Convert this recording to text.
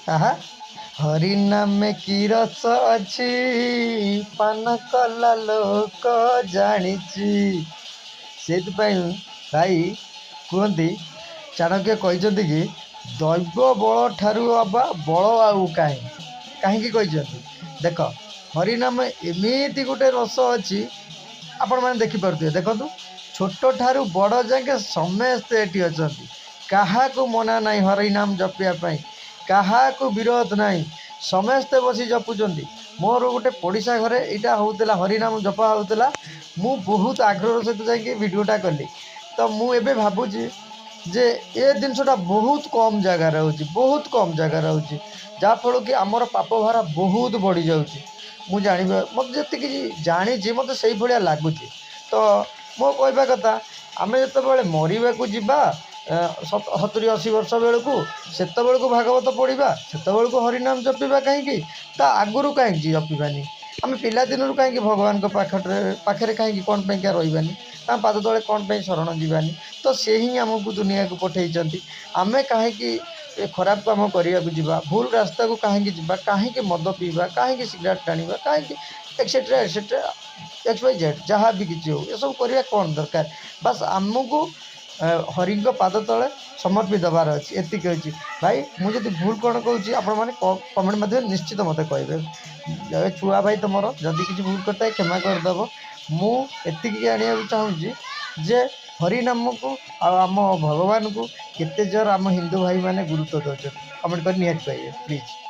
आहा हरि नामे की रस अच्छी पान कला लोक जानिची से भाई कहते चाणक्य कहते कि दैव बल ठारू अबा बल आउ कहीं देख हरिनाम एमती गोटे रस अच्छी आपण मैंने देखिपे देखु छोट ठारू बड़ जाके समस्ते ये अच्छा क्या मना ना हरिनाम जपियापाई क्या विरोध ना समस्ते बसी जपुंट मोर गोटे पड़िशा घरे यहाँ होता हरिनाम जपा होता मु बहुत आग्रह सहित जाकि भिडटा कली तो मुझे भावुची जे ए जिनसटा बहुत कम जगार हो बहुत कम जगार हो जहाँफल कि आमर पाप भार बहुत बढ़ी जाऊँगी मुझे जान मत जी जानी मत से भाया लगुच तो मो कहवा कथा आम जो मरवा को जीवा 70-80 वर्ष बेलू से भागवत पढ़ा से हरिनाम जपिवा कहीं आगुरी कहीं जपिबानी आम पिलादिन कहीं भगवान पाखे कहीं कौन पर रही पाद तले कौन पर शरण जीवानी तो से ही आमको दुनिया को पठे आमे कहीं खराब काम करने को जीवा भूल रास्ता को कहीं जीवा कहीं मद पीवा कहीं सिगरेट टाणवा कहीं एक्सेट्रा एक्सेट्रा XYZ जहाँ भी किसी हो ये सब करवा कौन दरकार बस आमको हरि पाद तले समर्पित दबार अच्छी एतिक अच्छी भाई मुझे भूल कौन कहूँ आपण कमेंट मध्य निश्चित मत कहे छुआ भाई तुम जदि किसी भूल करता है क्षमा करदेव मुझे आने चाहूँगी जे हरिनाम को आम भगवान को केते जोर आम हिंदू भाई मैंने गुरुत्व दौर कमेंट कर निहाती पाइबे प्लीज।